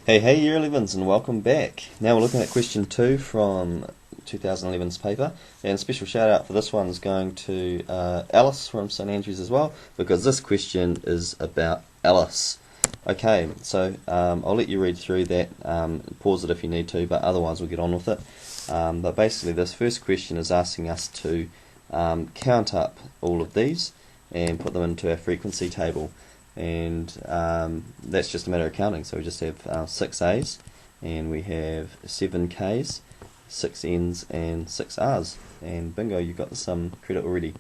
Hey, Year 11s, and welcome back. Now we're looking at question 2 from 2011's paper, and special shout out for this one is going to Alice from St Andrews as well, because this question is about Alice. Okay, so I'll let you read through that, pause it if you need to, but otherwise we'll get on with it. But basically this first question is asking us to count up all of these and put them into our frequency table. And that's just a matter of counting. So we just have 6 A's, and we have 7 K's, 6 N's, and 6 R's. And bingo, you've got some credit already.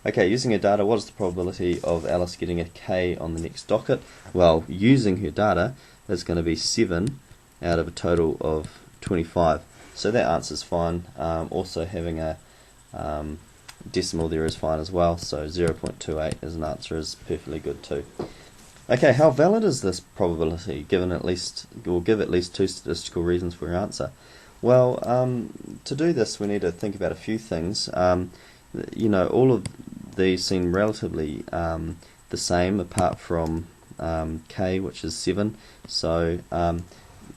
Okay, using her data, what is the probability of Alice getting a K on the next docket? Well, using her data, it's going to be 7 out of a total of 25. So that answer's fine. Also having a decimal there is fine as well, so 0.28 as an answer is perfectly good too. Okay, how valid is this probability, given at least, or give at least 2 statistical reasons for your answer? Well, to do this we need to think about a few things. All of these seem relatively the same apart from K, which is 7, so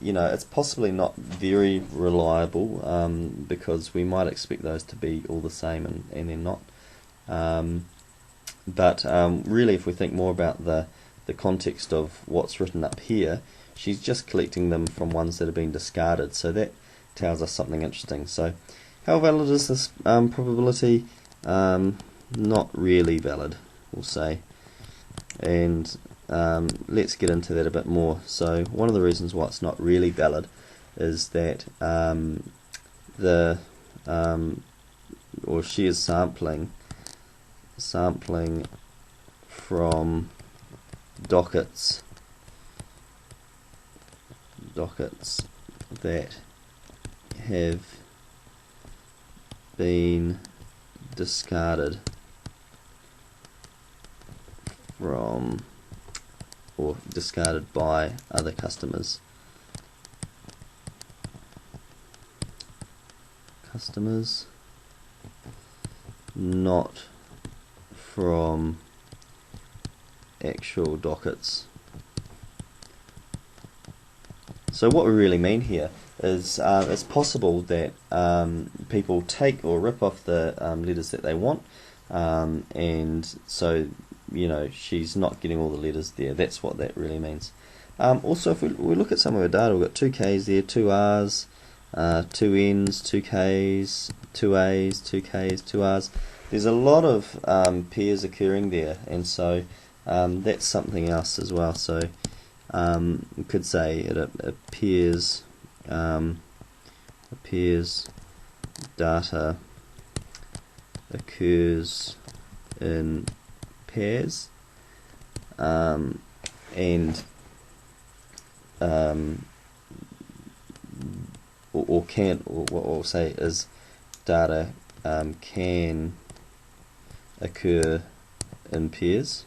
it's possibly not very reliable because we might expect those to be all the same and they're not. But really, if we think more about the context of what's written up here, she's just collecting them from ones that have been discarded, so that tells us something interesting. So how valid is this probability? Not really valid, we'll say. And let's get into that a bit more. So one of the reasons why it's not really valid is that she is sampling from dockets that have been discarded from or discarded by other customers. Not from actual dockets. So what we really mean here is it's possible that people take or rip off the letters that they want, and so she's not getting all the letters there. That's what that really means. Also, if we look at some of her data, we've got 2 K's there, 2 R's, 2 N's, 2 K's, 2 A's, 2 K's, 2 R's. There's a lot of pairs occurring there, and so that's something else as well. So we could say it appears data occurs in pairs, and what we'll say is data can occur in pairs.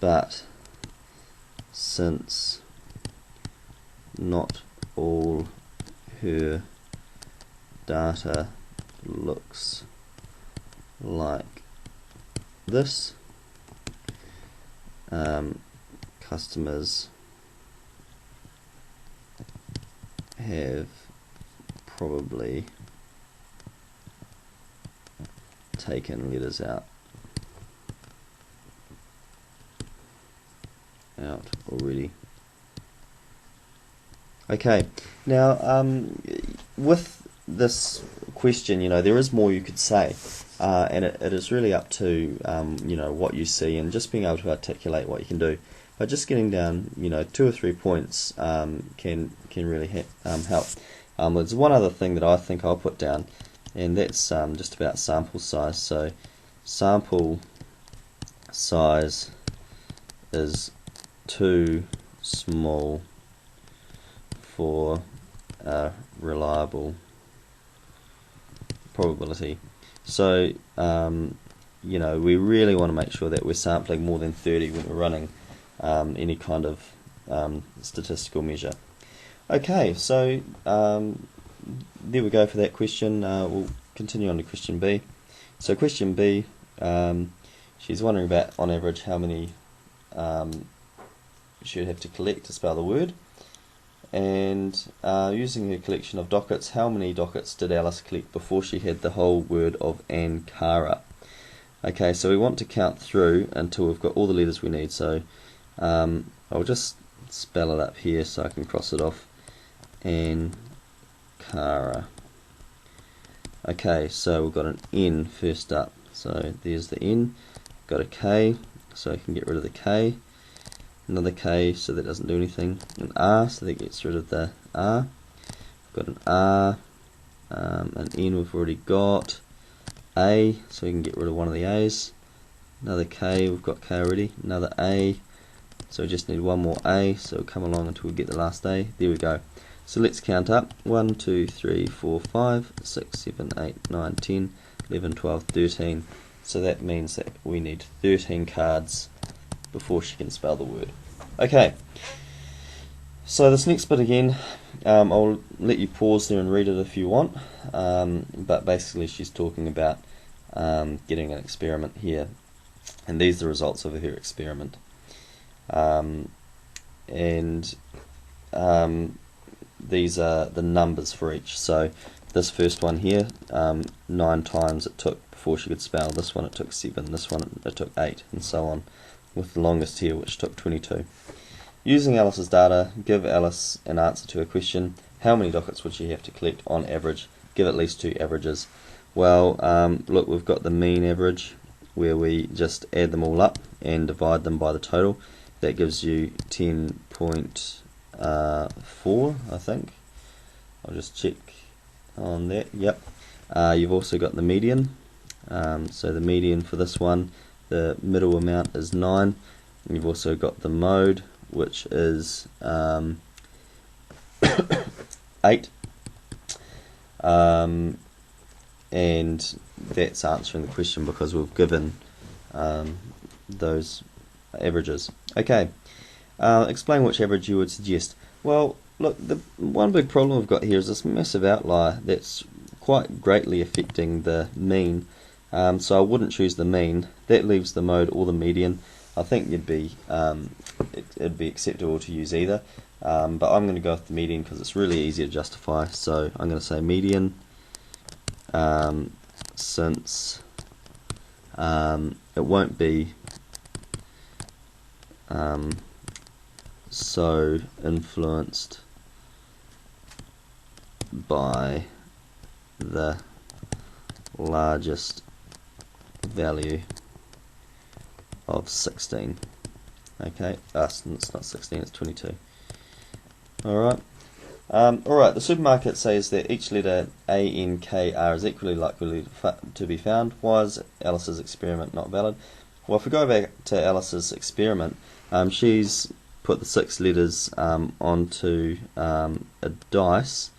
But since not all her data looks like this, customers have probably taken letters out already. Okay, now with this question, there is more you could say, and it is really up to what you see and just being able to articulate what you can do. But just getting down 2 or 3 points can really help. There's one other thing that I think I'll put down, and that's just about sample size. So sample size is too small for a reliable probability. So we really want to make sure that we're sampling more than 30 when we're running any kind of statistical measure. Okay, so there we go for that question. We'll continue on to question B. So question B, she's wondering about, on average, how many she would have to collect to spell the word. And using her collection of dockets, how many dockets did Alice collect before she had the whole word of Ankara? Okay, so we want to count through until we've got all the letters we need. So I'll just spell it up here so I can cross it off. Ankara. Okay, so we've got an N first up. So there's the N. Got a K, so I can get rid of the K. Another K, so that doesn't do anything. An R, so that gets rid of the R. We've got an R. An N we've already got. A, so we can get rid of one of the A's. Another K, we've got K already. Another A, so we just need one more A, so we'll come along until we get the last A. There we go. So let's count up. 1, 2, 3, 4, 5, 6, 7, 8, 9, 10, 11, 12, 13. So that means that we need 13 cards before she can spell the word. Okay, so this next bit again, I'll let you pause there and read it if you want, but basically she's talking about getting an experiment here, and these are the results of her experiment. These are the numbers for each. So this first one here, 9 times it took before she could spell. This one it took 7, this one it took 8, and so on, with the longest here, which took 22. Using Alice's data, give Alice an answer to a question. How many dockets would she have to collect on average? Give at least 2 averages. Well, look, we've got the mean average, where we just add them all up and divide them by the total. That gives you 10.4, I think. I'll just check on that. Yep. You've also got the median. So the median for this one, the middle amount is 9. And you've also got the mode, which is 8. And that's answering the question because we've given those averages. Okay, explain which average you would suggest. Well, look, the one big problem we've got here is this massive outlier that's quite greatly affecting the mean. So I wouldn't choose the mean. That leaves the mode or the median. I think it'd be acceptable to use either, but I'm going to go with the median because it's really easy to justify. So I'm going to say median, since it won't be so influenced by the largest value of 16. Okay, it's not 16, it's 22. Alright. Alright, the supermarket says that each letter A, N, K, R is equally likely to be found. Why is Alice's experiment not valid? Well, if we go back to Alice's experiment, she's put the 6 letters onto a dice,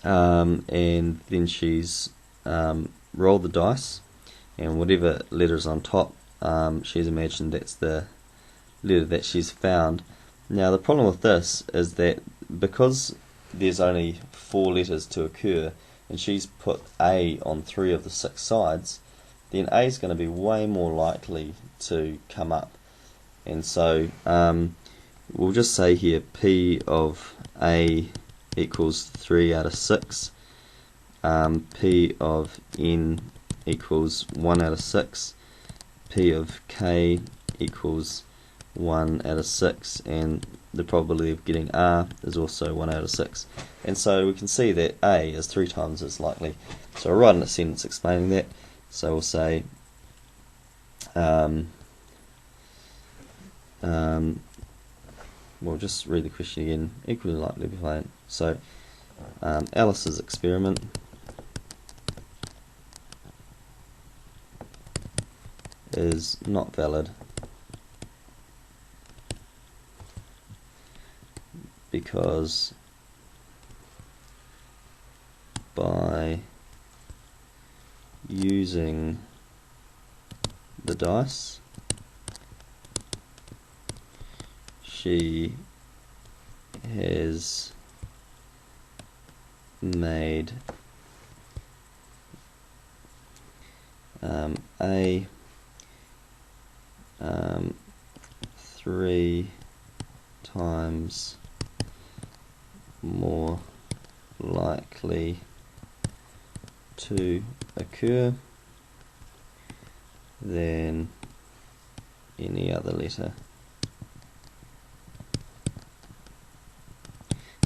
and then she's rolled the dice, and whatever letter is on top, she's imagined that's the letter that she's found. Now the problem with this is that because there's only 4 letters to occur, and she's put A on 3 of the 6 sides, then A is going to be way more likely to come up. And so we'll just say here P of A equals 3 out of 6, P of N equals 1 out of 6, P of K equals 1 out of 6, and the probability of getting R is also 1 out of 6. And so we can see that A is 3 times as likely. So I'll write in a sentence explaining that. So we'll say we'll just read the question again. Equally likely to be found. So Alice's experiment is not valid because by using the dice, she has made A 3 times more likely to occur than any other letter.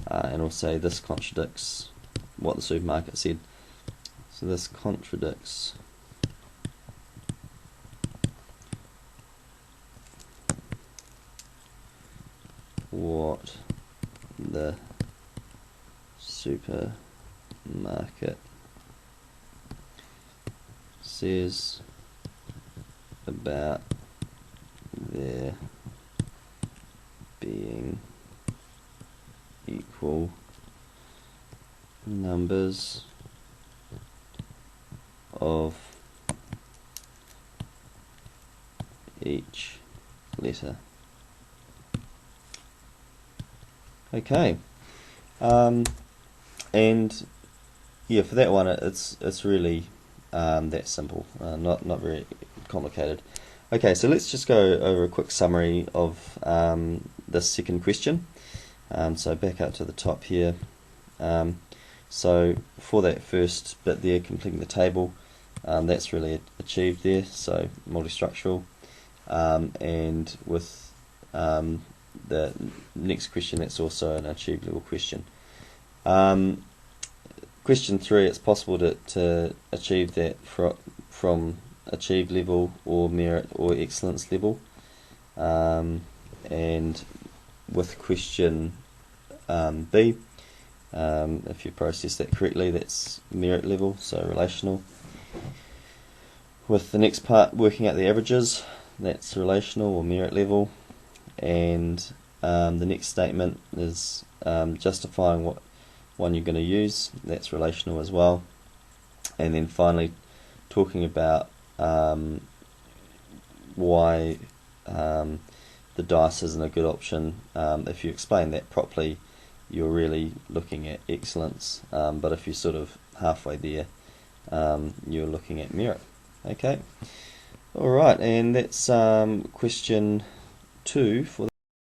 And also this contradicts what the supermarket said. So this contradicts what the supermarket says about there being equal numbers of each letter. Okay, and yeah, for that one it's really that simple, not very complicated. Okay, so let's just go over a quick summary of this second question. So back up to the top here. So for that first bit there, completing the table, that's really achieved there, so multistructural. And with the next question, that's also an achieved level question. Question 3, it's possible to achieve that from achieved level or merit or excellence level. And with question B, if you process that correctly, that's merit level, so relational. With the next part, working out the averages, that's relational or merit level. And the next statement is justifying what one you're going to use, that's relational as well. And then finally talking about why the dice isn't a good option. If you explain that properly, you're really looking at excellence, but if you're sort of halfway there, you're looking at merit. Okay, alright, and that's question 2 for